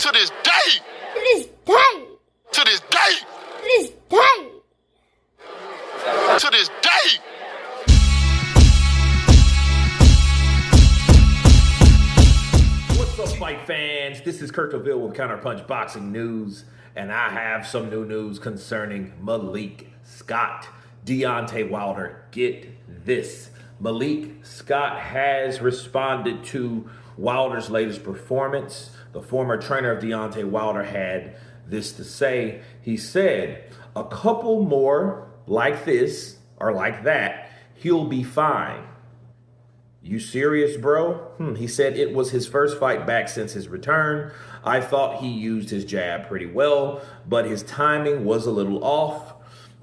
To this day. To this day. To this day. To this day. To this day. What's up, fight fans? This is Kurt DeVille with Counterpunch Boxing News, and I have some new news concerning Malik Scott. Deontay Wilder, get this. Malik Scott has responded to Wilder's latest performance. The former trainer of Deontay Wilder had this to say. He said, a couple more like this or like that, he'll be fine. You serious, bro? He said it was his first fight back since his return. I thought he used his jab pretty well, but his timing was a little off.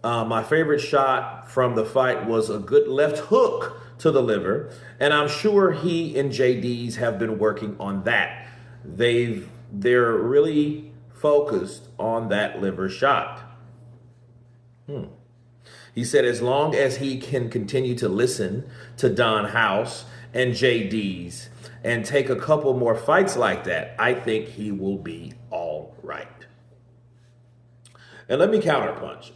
My favorite shot from the fight was a good left hook to the liver, and I'm sure he and JD's have been working on that. They're really focused on that liver shot. He said as long as he can continue to listen to Don House and JD's and take a couple more fights like that, I think he will be all right. And let me counterpunch.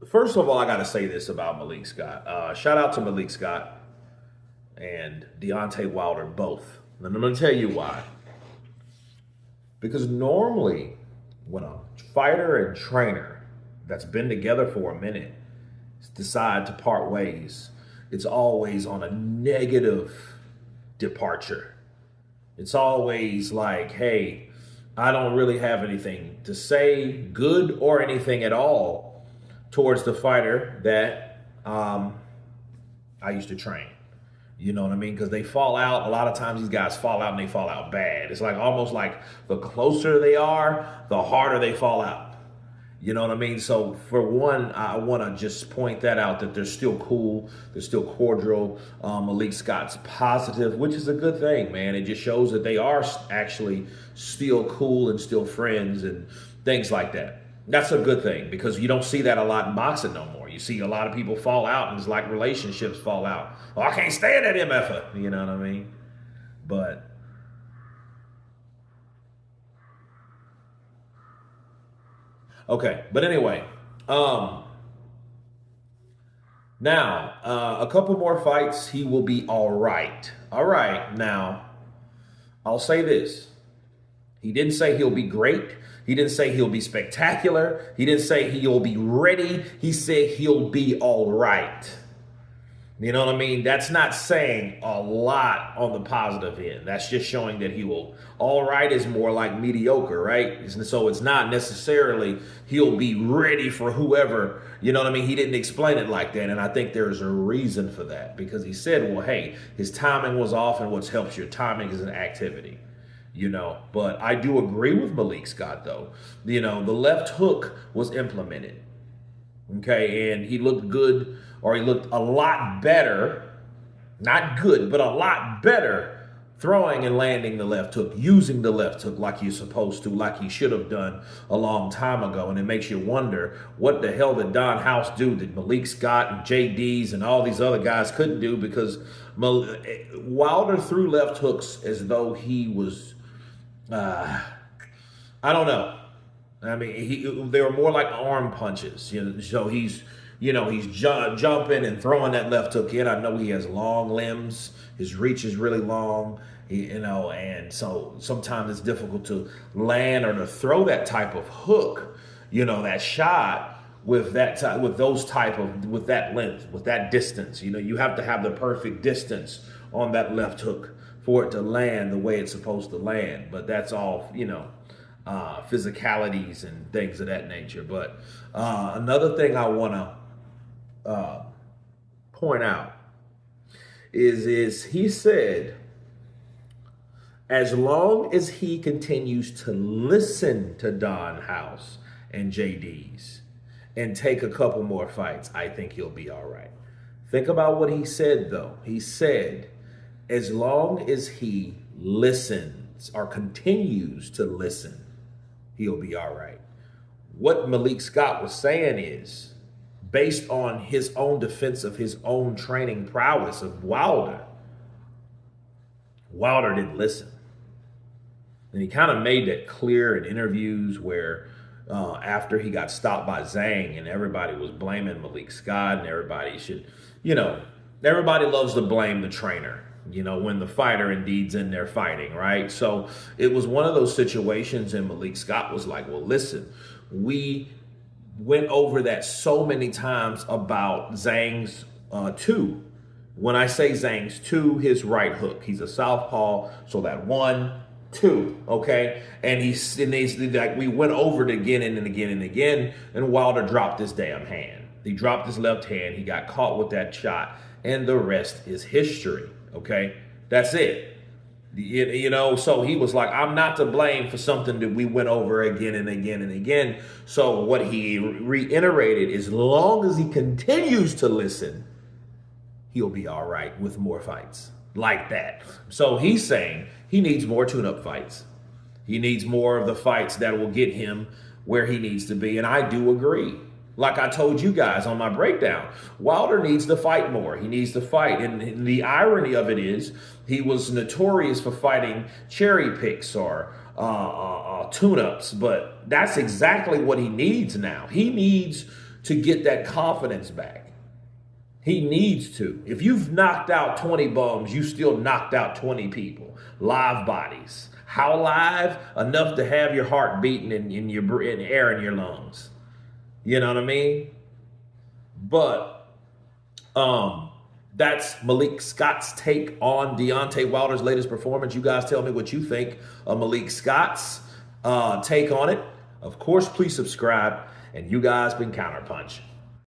First of all, I got to say this about Malik Scott. Shout out to Malik Scott and Deontay Wilder both. And I'm going to tell you why. Because normally when a fighter and trainer that's been together for a minute decide to part ways, it's always on a negative departure. It's always like, hey, I don't really have anything to say, good or anything at all, towards the fighter that I used to train. You know what I mean? Because they fall out. A lot of times these guys fall out and they fall out bad. It's like almost like the closer they are, the harder they fall out. You know what I mean? So for one, I want to just point that out, that they're still cool. They're still cordial. Malik Scott's positive, which is a good thing, man. It just shows that they are actually still cool and still friends and things like that. That's a good thing, because you don't see that a lot in boxing no more. You see a lot of people fall out, and it's like relationships fall out. Oh, I can't stand that MFer. You know what I mean? But okay. But anyway, now a couple more fights, he will be all right. All right. Now, I'll say this. He didn't say he'll be great. He didn't say he'll be spectacular. He didn't say he'll be ready. He said he'll be all right. You know what I mean? That's not saying a lot on the positive end. That's just showing that he will. All right is more like mediocre, right? So it's not necessarily he'll be ready for whoever. You know what I mean? He didn't explain it like that. And I think there's a reason for that, because he said, well, hey, his timing was off, and what helps your timing is an activity. You know, but I do agree with Malik Scott, though. You know, the left hook was implemented. Okay, and he looked good, or he looked a lot better, not good, but a lot better throwing and landing the left hook, using the left hook like you're supposed to, like he should have done a long time ago. And it makes you wonder, what the hell did Don House do that Malik Scott and JD's and all these other guys couldn't do? Because Wilder threw left hooks as though he was, I don't know. I mean, they were more like arm punches. You know, so he's jumping and throwing that left hook in. I know he has long limbs. His reach is really long. And so sometimes it's difficult to land or to throw that type of hook. You know, that shot with that with that length, with that distance. You know, you have to have the perfect distance on that left hook for it to land the way it's supposed to land. But that's all, physicalities and things of that nature. But another thing I want to point out is he said, as long as he continues to listen to Don House and JD's and take a couple more fights, I think he'll be all right. Think about what he said, though. He said, as long as he listens or continues to listen, he'll be all right. What Malik Scott was saying is, based on his own defense of his own training prowess of Wilder, Wilder didn't listen. And he kind of made that clear in interviews where after he got stopped by Zhang and everybody was blaming Malik Scott and everybody should, everybody loves to blame the trainer, when the fighter indeed's in there fighting, right? So it was one of those situations and Malik Scott was like, well, listen, we went over that so many times about Zhang's two. When I say Zhang's two, his right hook, he's a southpaw, so that 1, 2, okay? And he's like, we went over it again and again and again, and Wilder dropped his damn hand. He dropped his left hand, he got caught with that shot, and the rest is history, okay? That's it. So he was like, I'm not to blame for something that we went over again and again and again. So what he reiterated, as long as he continues to listen, he'll be all right with more fights like that. So he's saying he needs more tune-up fights. He needs more of the fights that will get him where he needs to be. And I do agree. Like I told you guys on my breakdown, Wilder needs to fight more. He needs to fight. And the irony of it is he was notorious for fighting cherry picks or tune-ups. But that's exactly what he needs now. He needs to get that confidence back. He needs to. If you've knocked out 20 bums, you still knocked out 20 people. Live bodies. How live? Enough to have your heart beating and air in your lungs. You know what I mean? But that's Malik Scott's take on Deontay Wilder's latest performance. You guys tell me what you think of Malik Scott's take on it. Of course, please subscribe. And you guys been Counterpunch.